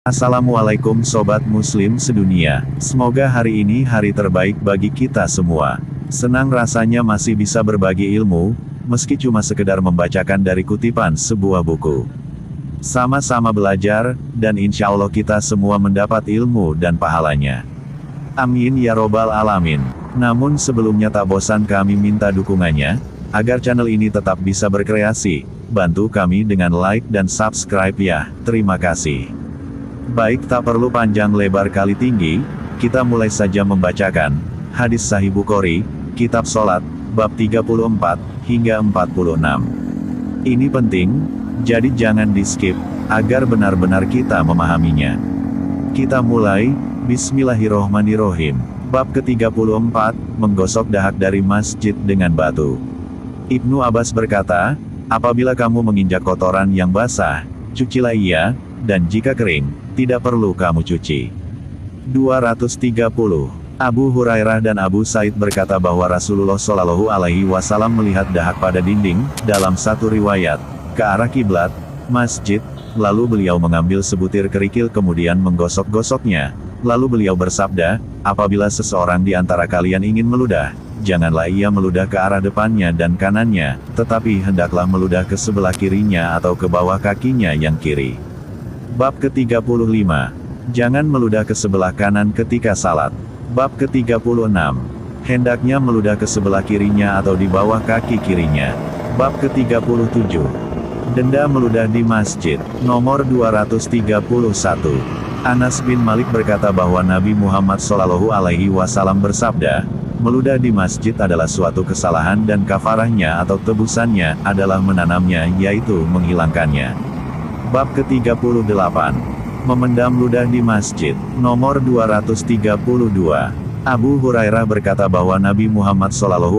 Assalamualaikum Sobat Muslim sedunia, semoga hari ini hari terbaik bagi kita semua. Senang rasanya masih bisa berbagi ilmu, meski cuma sekedar membacakan dari kutipan sebuah buku. Sama-sama belajar, dan insya Allah kita semua mendapat ilmu dan pahalanya. Amin ya robbal alamin. Namun sebelumnya tak bosan kami minta dukungannya, agar channel ini tetap bisa berkreasi. Bantu kami dengan like dan subscribe ya, terima kasih. Baik, tak perlu panjang lebar kali tinggi, kita mulai saja membacakan hadis Sahih Bukhari, Kitab Sholat, bab 34 hingga 46. Ini penting, jadi jangan di skip, agar benar-benar kita memahaminya. Kita mulai, Bismillahirrohmanirrohim. Bab ke-34, menggosok dahak dari masjid dengan batu. Ibnu Abbas berkata, apabila kamu menginjak kotoran yang basah, cucilah ia, dan jika kering, tidak perlu kamu cuci. 230. Abu Hurairah dan Abu Said berkata bahwa Rasulullah Shallallahu Alaihi Wasallam melihat dahak pada dinding, dalam satu riwayat, ke arah kiblat, masjid, lalu beliau mengambil sebutir kerikil kemudian menggosok-gosoknya, lalu beliau bersabda, apabila seseorang di antara kalian ingin meludah, janganlah ia meludah ke arah depannya dan kanannya, tetapi hendaklah meludah ke sebelah kirinya atau ke bawah kakinya yang kiri. Bab ke-35. Jangan meludah ke sebelah kanan ketika salat. Bab ke-36. Hendaknya meludah ke sebelah kirinya atau di bawah kaki kirinya. Bab ke-37. Denda meludah di masjid. Nomor 231. Anas bin Malik berkata bahwa Nabi Muhammad SAW bersabda, meludah di masjid adalah suatu kesalahan dan kafarahnya atau tebusannya adalah menanamnya, yaitu menghilangkannya. Bab ke-38. Memendam ludah di masjid. Nomor 232. Abu Hurairah berkata bahwa Nabi Muhammad SAW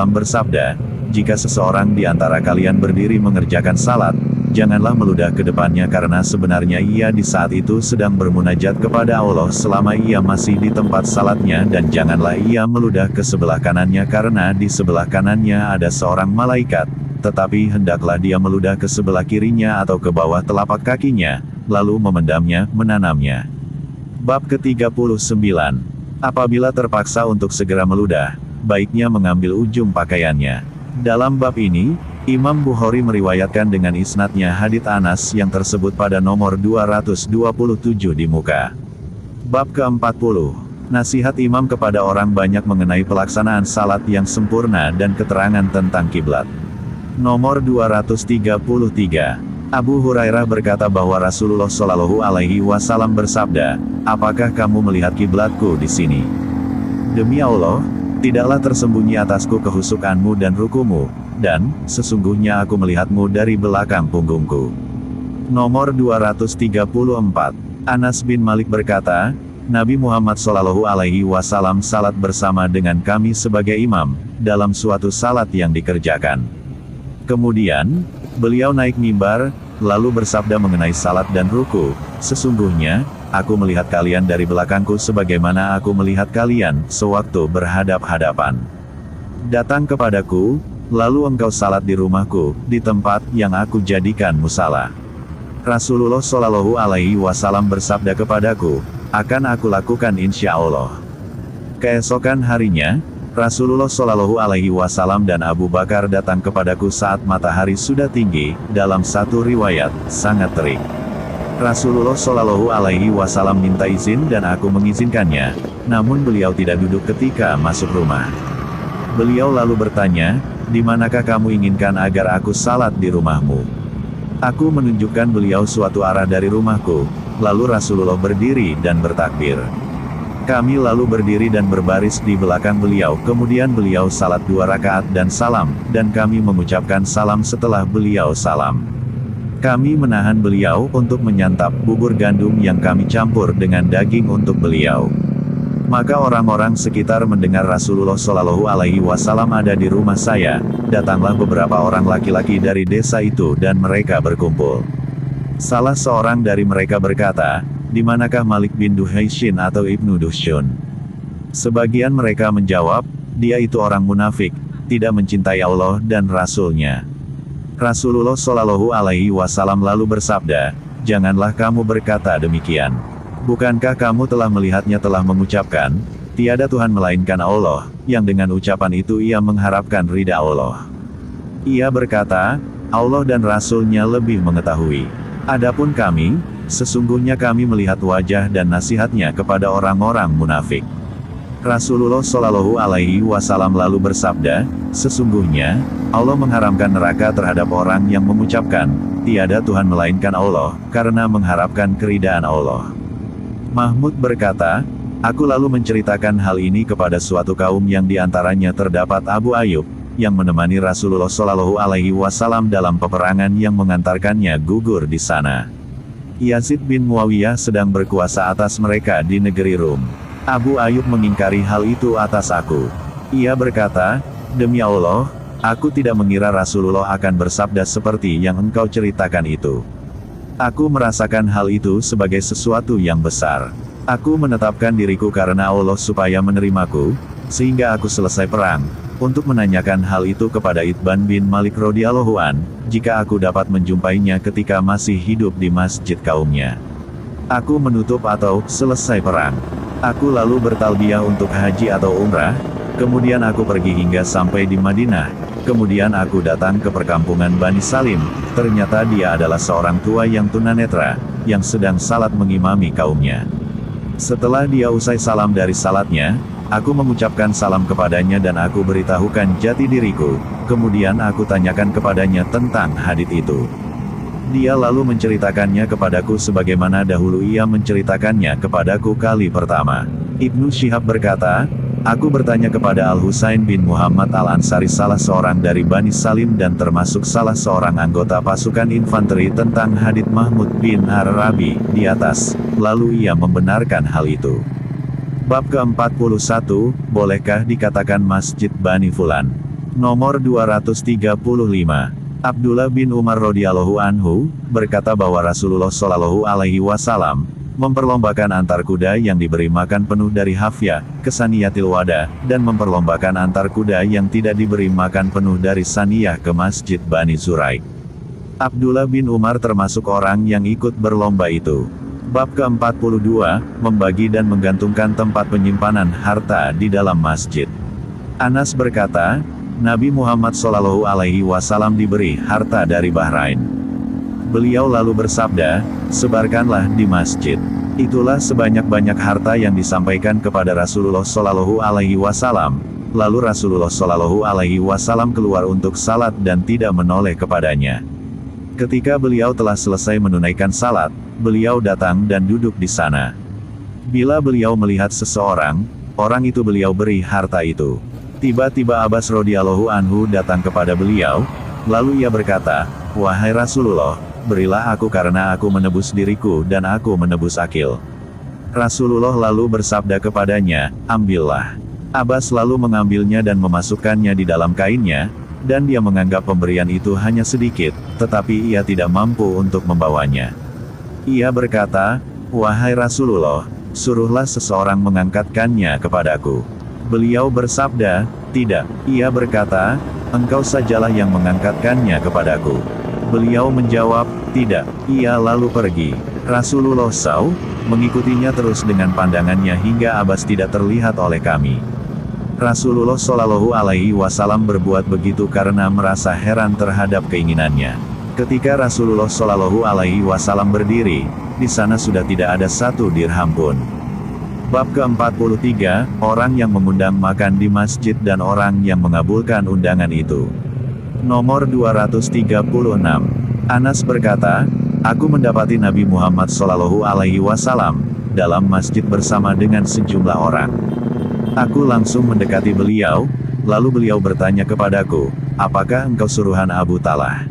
bersabda, jika seseorang di antara kalian berdiri mengerjakan salat, janganlah meludah ke depannya karena sebenarnya ia di saat itu sedang bermunajat kepada Allah selama ia masih di tempat salatnya, dan janganlah ia meludah ke sebelah kanannya karena di sebelah kanannya ada seorang malaikat, tetapi hendaklah dia meludah ke sebelah kirinya atau ke bawah telapak kakinya, lalu memendamnya, menanamnya. Bab ke-39. Apabila terpaksa untuk segera meludah, baiknya mengambil ujung pakaiannya. Dalam bab ini, Imam Bukhari meriwayatkan dengan isnadnya hadits Anas yang tersebut pada nomor 227 di muka. Bab ke-40. Nasihat imam kepada orang banyak mengenai pelaksanaan salat yang sempurna dan keterangan tentang kiblat. Nomor 233. Abu Hurairah berkata bahwa Rasulullah Shallallahu Alaihi Wasallam bersabda, apakah kamu melihat kiblatku di sini? Demi Allah, tidaklah tersembunyi atasku kehusukanmu dan rukumu, dan sesungguhnya aku melihatmu dari belakang punggungku. Nomor 234. Anas bin Malik berkata, Nabi Muhammad Shallallahu Alaihi Wasallam salat bersama dengan kami sebagai imam, dalam suatu salat yang dikerjakan. Kemudian, beliau naik mimbar, lalu bersabda mengenai salat dan ruku, sesungguhnya, aku melihat kalian dari belakangku sebagaimana aku melihat kalian, sewaktu berhadap-hadapan. Datang kepadaku, lalu engkau salat di rumahku, di tempat yang aku jadikan musala. Rasulullah Shallallahu Alaihi Wasallam bersabda kepadaku, akan aku lakukan insya Allah. Keesokan harinya, Rasulullah Shallallahu Alaihi Wasallam dan Abu Bakar datang kepadaku saat matahari sudah tinggi, dalam satu riwayat, sangat terik. Rasulullah Shallallahu Alaihi Wasallam minta izin dan aku mengizinkannya, namun beliau tidak duduk ketika masuk rumah. Beliau lalu bertanya, di manakah kamu inginkan agar aku salat di rumahmu? Aku menunjukkan beliau suatu arah dari rumahku, lalu Rasulullah berdiri dan bertakbir. Kami lalu berdiri dan berbaris di belakang beliau, kemudian beliau salat 2 rakaat dan salam, dan kami mengucapkan salam setelah beliau salam. Kami menahan beliau untuk menyantap bubur gandum yang kami campur dengan daging untuk beliau. Maka orang-orang sekitar mendengar Rasulullah Shallallahu Alaihi Wasallam ada di rumah saya, datanglah beberapa orang laki-laki dari desa itu dan mereka berkumpul. Salah seorang dari mereka berkata, di manakah Malik bin Duhaishin atau Ibnu Duhsyun? Sebagian mereka menjawab, dia itu orang munafik, tidak mencintai Allah dan Rasul-Nya. Rasulullah Shallallahu Alaihi Wasallam lalu bersabda, janganlah kamu berkata demikian. Bukankah kamu telah melihatnya telah mengucapkan, tiada Tuhan melainkan Allah, yang dengan ucapan itu ia mengharapkan ridha Allah. Ia berkata, Allah dan Rasul-Nya lebih mengetahui. Adapun kami, sesungguhnya kami melihat wajah dan nasihatnya kepada orang-orang munafik. Rasulullah Shallallahu Alaihi Wasallam lalu bersabda, sesungguhnya, Allah mengharamkan neraka terhadap orang yang mengucapkan, tiada Tuhan melainkan Allah, karena mengharapkan keridaan Allah. Mahmud berkata, aku lalu menceritakan hal ini kepada suatu kaum yang diantaranya terdapat Abu Ayyub, yang menemani Rasulullah Shallallahu Alaihi Wasallam dalam peperangan yang mengantarkannya gugur di sana. Yazid bin Muawiyah sedang berkuasa atas mereka di negeri Rum. Abu Ayyub mengingkari hal itu atas aku. Ia berkata, demi Allah, aku tidak mengira Rasulullah akan bersabda seperti yang engkau ceritakan itu. Aku merasakan hal itu sebagai sesuatu yang besar. Aku menetapkan diriku karena Allah supaya menerimaku, sehingga aku selesai perang, untuk menanyakan hal itu kepada Itban bin Malik radhiyallahu an, jika aku dapat menjumpainya ketika masih hidup di masjid kaumnya. Aku menutup atau selesai perang. Aku lalu bertalbiyah untuk haji atau umrah, kemudian aku pergi hingga sampai di Madinah. Kemudian aku datang ke perkampungan Bani Salim, ternyata dia adalah seorang tua yang tunanetra, yang sedang salat mengimami kaumnya. Setelah dia usai salam dari salatnya, aku mengucapkan salam kepadanya dan aku beritahukan jati diriku, kemudian aku tanyakan kepadanya tentang hadits itu. Dia lalu menceritakannya kepadaku sebagaimana dahulu ia menceritakannya kepadaku kali pertama. Ibnu Syihab berkata, aku bertanya kepada Al-Husain bin Muhammad Al-Ansari salah seorang dari Bani Salim dan termasuk salah seorang anggota pasukan infanteri tentang hadits Mahmud bin Ar-Rabi di atas, lalu ia membenarkan hal itu. Bab ke-41, bolehkah dikatakan Masjid Bani Fulan? Nomor 235. Abdullah bin Umar radhiyallahu anhu berkata bahwa Rasulullah Shallallahu Alaihi Wasallam memperlombakan antar kuda yang diberi makan penuh dari hafya ke saniyatil wada, dan memperlombakan antar kuda yang tidak diberi makan penuh dari saniyah ke Masjid Bani Zuraik. Abdullah bin Umar termasuk orang yang ikut berlomba itu. Bab ke-42, membagi dan menggantungkan tempat penyimpanan harta di dalam masjid. Anas berkata, Nabi Muhammad Shallallahu Alaihi Wasallam diberi harta dari Bahrain. Beliau lalu bersabda, sebarkanlah di masjid. Itulah sebanyak-banyak harta yang disampaikan kepada Rasulullah Shallallahu Alaihi Wasallam. Lalu Rasulullah Shallallahu Alaihi Wasallam keluar untuk salat dan tidak menoleh kepadanya. Ketika beliau telah selesai menunaikan salat, beliau datang dan duduk di sana. Bila beliau melihat seseorang, orang itu beliau beri harta itu. Tiba-tiba Abbas radhiyallahu anhu datang kepada beliau, lalu ia berkata, wahai Rasulullah, berilah aku karena aku menebus diriku dan aku menebus akil. Rasulullah lalu bersabda kepadanya, ambillah. Abbas lalu mengambilnya dan memasukkannya di dalam kainnya, dan dia menganggap pemberian itu hanya sedikit, tetapi ia tidak mampu untuk membawanya. Ia berkata, wahai Rasulullah, suruhlah seseorang mengangkatkannya kepadaku. Beliau bersabda, tidak. Ia berkata, engkau sajalah yang mengangkatkannya kepadaku. Beliau menjawab, tidak. Ia lalu pergi. Rasulullah SAW mengikutinya terus dengan pandangannya hingga Abbas tidak terlihat oleh kami. Rasulullah Shallallahu Alaihi Wasallam berbuat begitu karena merasa heran terhadap keinginannya. Ketika Rasulullah Shallallahu Alaihi Wasallam berdiri, di sana sudah tidak ada satu dirham pun. Bab ke-43, orang yang mengundang makan di masjid dan orang yang mengabulkan undangan itu. Nomor 236. Anas berkata, aku mendapati Nabi Muhammad Shallallahu Alaihi Wasallam dalam masjid bersama dengan sejumlah orang. Aku langsung mendekati beliau, lalu beliau bertanya kepadaku, apakah engkau suruhan Abu Talah?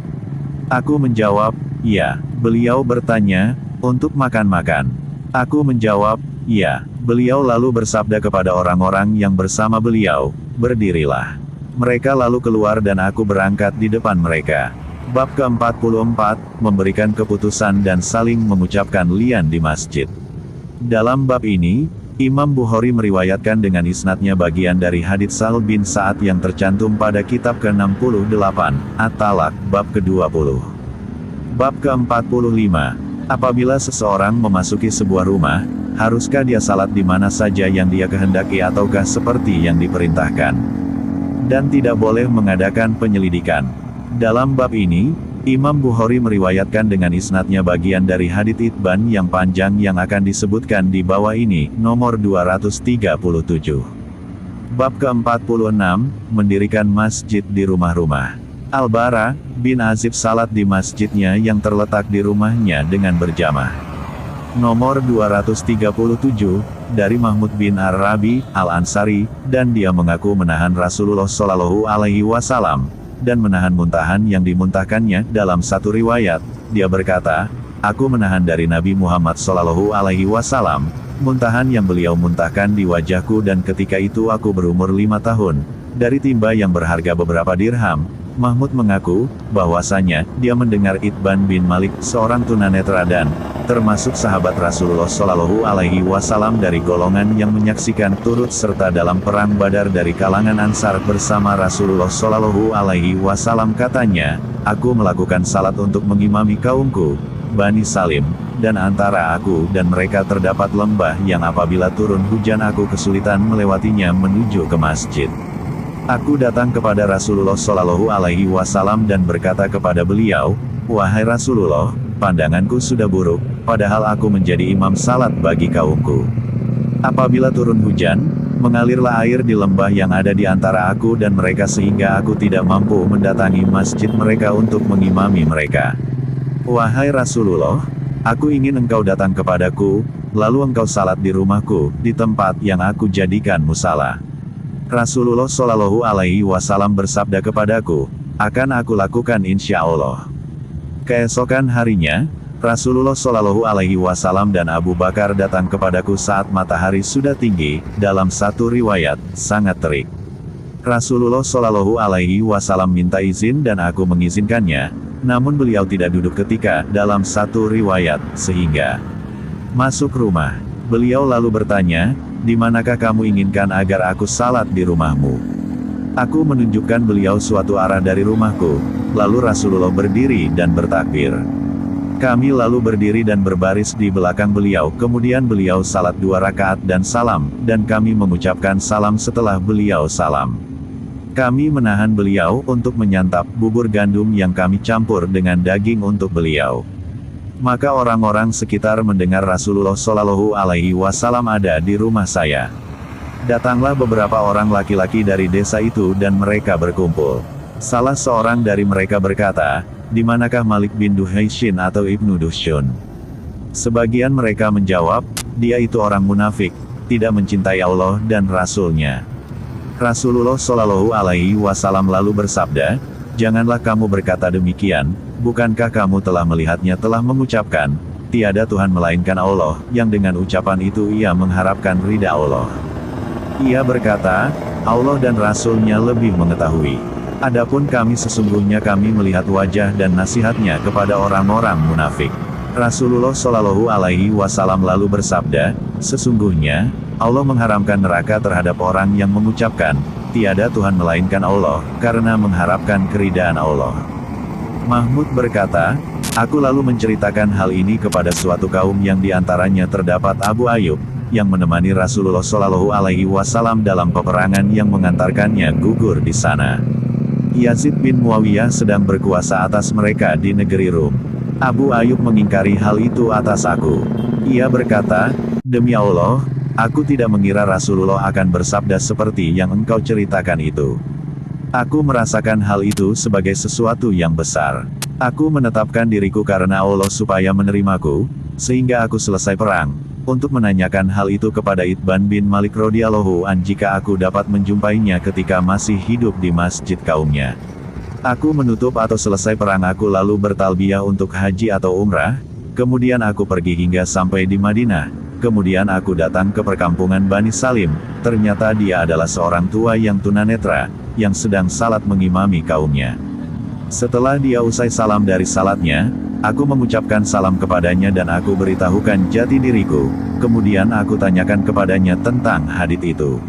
Aku menjawab, ya. Beliau bertanya, untuk makan-makan. Aku menjawab, ya. Beliau lalu bersabda kepada orang-orang yang bersama beliau, berdirilah. Mereka lalu keluar dan aku berangkat di depan mereka. Bab ke-44, memberikan keputusan dan saling mengucapkan lian di masjid. Dalam bab ini, Imam Bukhari meriwayatkan dengan isnadnya bagian dari hadits Sahl bin Sa'ad yang tercantum pada kitab ke-68, At-Talaq, bab ke-20. Bab ke-45, Apabila seseorang memasuki sebuah rumah, haruskah dia salat di mana saja yang dia kehendaki ataukah seperti yang diperintahkan? Dan tidak boleh mengadakan penyelidikan. Dalam bab ini, Imam Bukhari meriwayatkan dengan isnadnya bagian dari hadits Itban yang panjang yang akan disebutkan di bawah ini, nomor 237. Bab ke-46, mendirikan masjid di rumah-rumah. Al-Bara bin Azib salat di masjidnya yang terletak di rumahnya dengan berjamaah. Nomor 237, dari Mahmud bin Ar-Rabi, Al-Ansari, dan dia mengaku menahan Rasulullah Shallallahu Alaihi Wasallam, dan menahan muntahan yang dimuntahkannya. Dalam satu riwayat, dia berkata, aku menahan dari Nabi Muhammad Shallallahu Alaihi Wasallam, muntahan yang beliau muntahkan di wajahku dan ketika itu aku berumur 5 tahun, dari timba yang berharga beberapa dirham. Mahmud mengaku, bahwasanya, dia mendengar Itban bin Malik, seorang tunanetra dan, termasuk sahabat Rasulullah Shallallahu Alaihi Wasallam dari golongan yang menyaksikan turut serta dalam perang Badar dari kalangan Ansar bersama Rasulullah Shallallahu Alaihi Wasallam katanya, aku melakukan salat untuk mengimami kaumku, Bani Salim, dan antara aku dan mereka terdapat lembah yang apabila turun hujan aku kesulitan melewatinya menuju ke masjid. Aku datang kepada Rasulullah Shallallahu Alaihi Wasallam dan berkata kepada beliau, wahai Rasulullah, pandanganku sudah buruk, padahal aku menjadi imam salat bagi kaumku. Apabila turun hujan, mengalirlah air di lembah yang ada di antara aku dan mereka sehingga aku tidak mampu mendatangi masjid mereka untuk mengimami mereka. Wahai Rasulullah, aku ingin engkau datang kepadaku, lalu engkau salat di rumahku, di tempat yang aku jadikan musala. Rasulullah Shallallahu Alaihi Wasallam bersabda kepadaku, akan aku lakukan insya Allah. Keesokan harinya, Rasulullah Shallallahu Alaihi Wasallam dan Abu Bakar datang kepadaku saat matahari sudah tinggi, dalam satu riwayat, sangat terik. Rasulullah Shallallahu Alaihi Wasallam minta izin dan aku mengizinkannya, namun beliau tidak duduk ketika, dalam satu riwayat, sehingga masuk rumah. Beliau lalu bertanya, di manakah kamu inginkan agar aku salat di rumahmu? Aku menunjukkan beliau suatu arah dari rumahku, lalu Rasulullah berdiri dan bertakbir. Kami lalu berdiri dan berbaris di belakang beliau, kemudian beliau salat 2 rakaat dan salam, dan kami mengucapkan salam setelah beliau salam. Kami menahan beliau untuk menyantap bubur gandum yang kami campur dengan daging untuk beliau. Maka orang-orang sekitar mendengar Rasulullah Shallallahu Alaihi Wasallam ada di rumah saya. Datanglah beberapa orang laki-laki dari desa itu dan mereka berkumpul. Salah seorang dari mereka berkata, di manakah Malik bin Duhaishin atau Ibnu Dushun? Sebagian mereka menjawab, dia itu orang munafik, tidak mencintai Allah dan Rasul-Nya. Rasulullah Shallallahu Alaihi Wasallam lalu bersabda, janganlah kamu berkata demikian, bukankah kamu telah melihatnya telah mengucapkan, tiada Tuhan melainkan Allah, yang dengan ucapan itu ia mengharapkan ridha Allah. Ia berkata, Allah dan Rasul-Nya lebih mengetahui. Adapun kami sesungguhnya kami melihat wajah dan nasihatnya kepada orang-orang munafik. Rasulullah Shallallahu Alaihi Wasallam lalu bersabda, sesungguhnya, Allah mengharamkan neraka terhadap orang yang mengucapkan, tiada Tuhan melainkan Allah, karena mengharapkan keridaan Allah. Mahmud berkata, aku lalu menceritakan hal ini kepada suatu kaum yang diantaranya terdapat Abu Ayyub, yang menemani Rasulullah Shallallahu Alaihi Wasallam dalam peperangan yang mengantarkannya gugur di sana. Yazid bin Muawiyah sedang berkuasa atas mereka di negeri Rum. Abu Ayyub mengingkari hal itu atas aku. Ia berkata, demi Allah, aku tidak mengira Rasulullah akan bersabda seperti yang engkau ceritakan itu. Aku merasakan hal itu sebagai sesuatu yang besar. Aku menetapkan diriku karena Allah supaya menerimaku, sehingga aku selesai perang, untuk menanyakan hal itu kepada Itban bin Malik radhiyallahu an jika aku dapat menjumpainya ketika masih hidup di masjid kaumnya. Aku menutup atau selesai perang aku lalu bertalbiyah untuk haji atau umrah, kemudian aku pergi hingga sampai di Madinah, kemudian aku datang ke perkampungan Bani Salim, ternyata dia adalah seorang tua yang tunanetra, yang sedang salat mengimami kaumnya. Setelah dia usai salam dari salatnya, aku mengucapkan salam kepadanya dan aku beritahukan jati diriku, kemudian aku tanyakan kepadanya tentang hadits itu.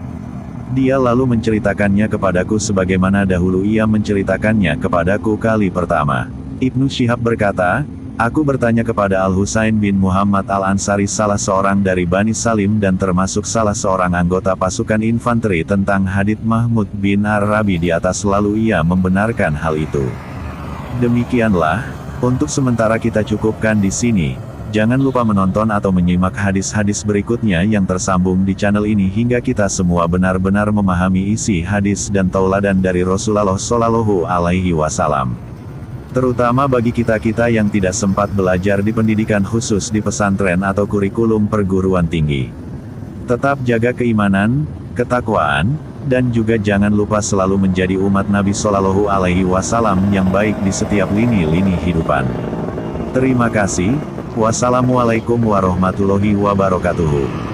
Dia lalu menceritakannya kepadaku sebagaimana dahulu ia menceritakannya kepadaku kali pertama. Ibnu Syihab berkata, Aku bertanya kepada Al-Husain bin Muhammad Al-Ansari, salah seorang dari Bani Salim dan termasuk salah seorang anggota pasukan infanteri, tentang hadits Mahmud bin Ar-Rabi di atas, lalu ia membenarkan hal itu. Demikianlah, untuk sementara kita cukupkan di sini. Jangan lupa menonton atau menyimak hadis-hadis berikutnya yang tersambung di channel ini hingga kita semua benar-benar memahami isi hadis dan tauladan dari Rasulullah Shallallahu Alaihi Wasallam. Terutama bagi kita-kita yang tidak sempat belajar di pendidikan khusus di pesantren atau kurikulum perguruan tinggi. Tetap jaga keimanan, ketakwaan, dan juga jangan lupa selalu menjadi umat Nabi Shallallahu Alaihi Wasallam yang baik di setiap lini-lini hidupan. Terima kasih. Wassalamualaikum warahmatullahi wabarakatuh.